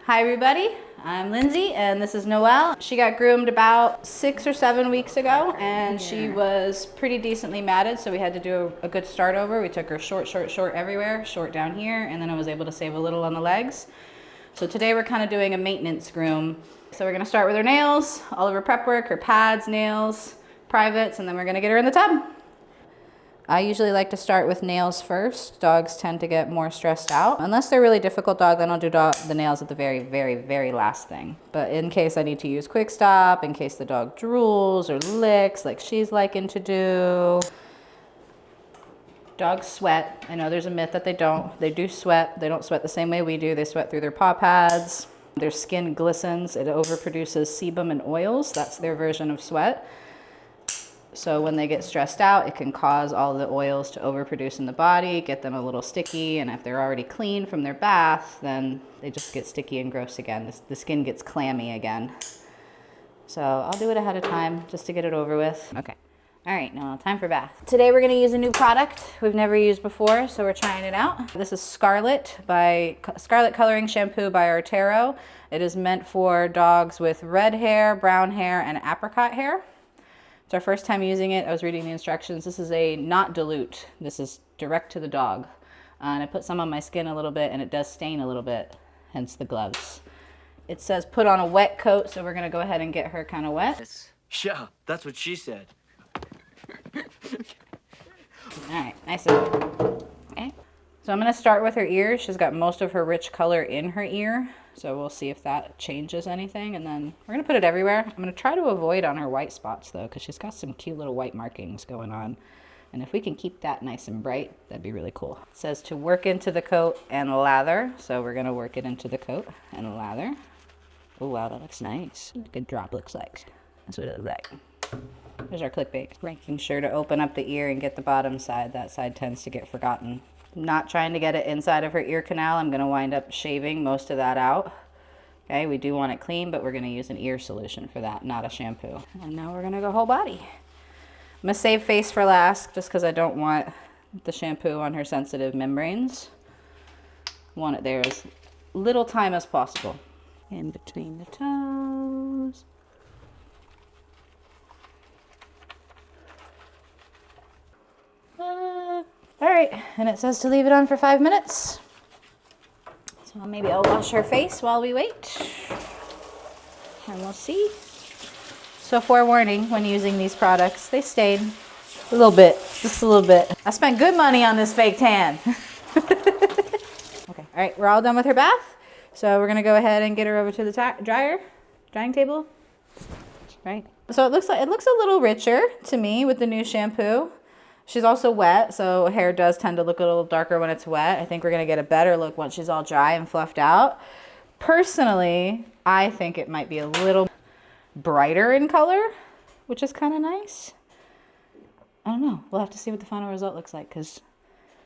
Hi everybody, I'm Lindsay and this is Noelle. She got groomed about 6 or 7 weeks ago and she was pretty decently matted, so we had to do a good start over. We took her short everywhere, short down here, and then I was able to save a little on the legs. So today we're kind of doing a maintenance groom. So we're gonna start with her nails, all of her prep work, her pads, nails, privates, and then we're gonna get her in the tub. I usually like to start with nails first. Dogs tend to get more stressed out. Unless they're a really difficult dog, then I'll do the nails at the very last thing. But in case I need to use quick stop, in case the dog drools or licks like she's liking to do. Dogs sweat. I know there's a myth that they don't. They do sweat. They don't sweat the same way we do. They sweat through their paw pads. Their skin glistens. It overproduces sebum and oils. That's their version of sweat. So when they get stressed out, it can cause all the oils to overproduce in the body, get them a little sticky, and if they're already clean from their bath, then they just get sticky and gross again. The skin gets clammy again. So I'll do it ahead of time just to get it over with. Okay. All right, now time for bath. Today we're gonna use a new product we've never used before, so we're trying it out. This is Scarlet Coloring Shampoo by Artero. It is meant for dogs with red hair, brown hair, and apricot hair. It's our first time using it. I was reading the instructions. This is a not dilute. This is direct to the dog. And I put some on my skin a little bit and it does stain a little bit, hence the gloves. It says put on a wet coat, so we're gonna go ahead and get her kind of wet. Yeah, that's what she said. All right, nice and wet. Okay. So I'm gonna start with her ears. She's got most of her rich color in her ear. So we'll see if that changes anything, and then we're gonna put it everywhere. I'm gonna try to avoid on her white spots though, because she's got some cute little white markings going on. And if we can keep that nice and bright, that'd be really cool. It says to work into the coat and lather. So we're gonna work it into the coat and lather. Oh wow, that looks nice. Good drop looks like. That's what it looks like. There's our clickbait. Making sure to open up the ear and get the bottom side. That side tends to get forgotten. Not trying to get it inside of her ear canal. I'm gonna wind up shaving most of that out. Okay, we do want it clean, but we're gonna use an ear solution for that, not a shampoo. And now we're gonna go whole body. I'm gonna save face for last, just because I don't want the shampoo on her sensitive membranes. I want it there as little time as possible. In between the toes. All right, and it says to leave it on for 5 minutes. So maybe I'll wash her face while we wait. And we'll see. So forewarning, when using these products, they stain a little bit, just a little bit. I spent good money on this fake tan. Okay, all right, we're all done with her bath. So we're gonna go ahead and get her over to the drying table, right? So it looks a little richer to me with the new shampoo. She's also wet, so hair does tend to look a little darker when it's wet. I think we're gonna get a better look once she's all dry and fluffed out. Personally, I think it might be a little brighter in color, which is kind of nice. I don't know, we'll have to see what the final result looks like, because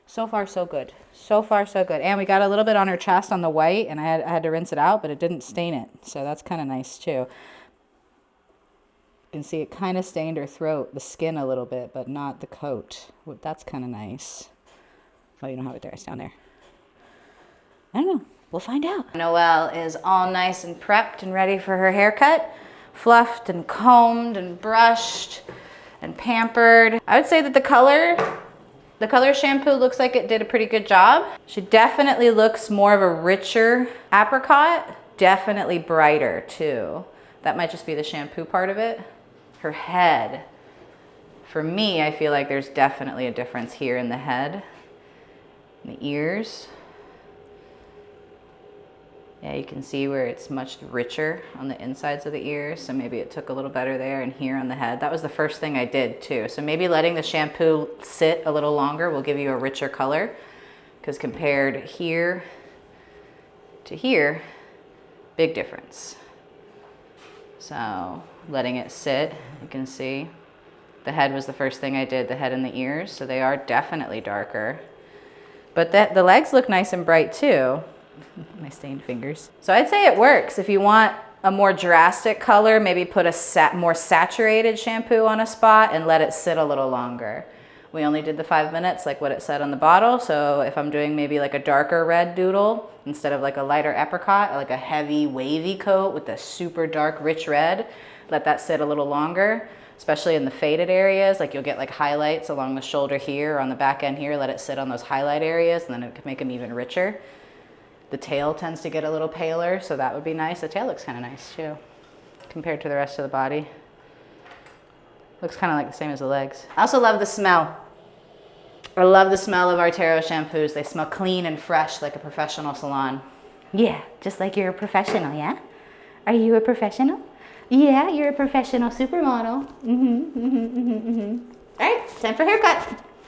so far so good. So far so good. And we got a little bit on her chest on the white, and I had to rinse it out, but it didn't stain it, so that's kind of nice too. You can see it kind of stained her throat, the skin a little bit, but not the coat. That's kind of nice. Oh, you don't have it there, it's down there. I don't know, we'll find out. Noelle is all nice and prepped and ready for her haircut. Fluffed and combed and brushed and pampered. I would say that the color shampoo looks like it did a pretty good job. She definitely looks more of a richer apricot, definitely brighter too. That might just be the shampoo part of it. Her head, for me, I feel like there's definitely a difference here in the head, in the ears. Yeah, you can see where it's much richer on the insides of the ears, so maybe it took a little better there, and here on the head. That was the first thing I did too. So maybe letting the shampoo sit a little longer will give you a richer color, because compared here to here, big difference. So letting it sit, you can see the head was the first thing I did, the head and the ears, so they are definitely darker. But the legs look nice and bright too. My stained fingers. So I'd say it works. If you want a more drastic color, maybe put a more saturated shampoo on a spot and let it sit a little longer. We only did the 5 minutes like what it said on the bottle. So if I'm doing maybe like a darker red doodle instead of like a lighter apricot, like a heavy wavy coat with a super dark rich red, let that sit a little longer, especially in the faded areas. Like you'll get like highlights along the shoulder here or on the back end here. Let it sit on those highlight areas and then it can make them even richer. The tail tends to get a little paler, so that would be nice. The tail looks kind of nice too compared to the rest of the body. Looks kind of like the same as the legs. I also love the smell. I love the smell of Artero shampoos. They smell clean and fresh like a professional salon. Yeah, just like you're a professional, yeah? Are you a professional? Yeah, you're a professional supermodel. All right, time for haircut.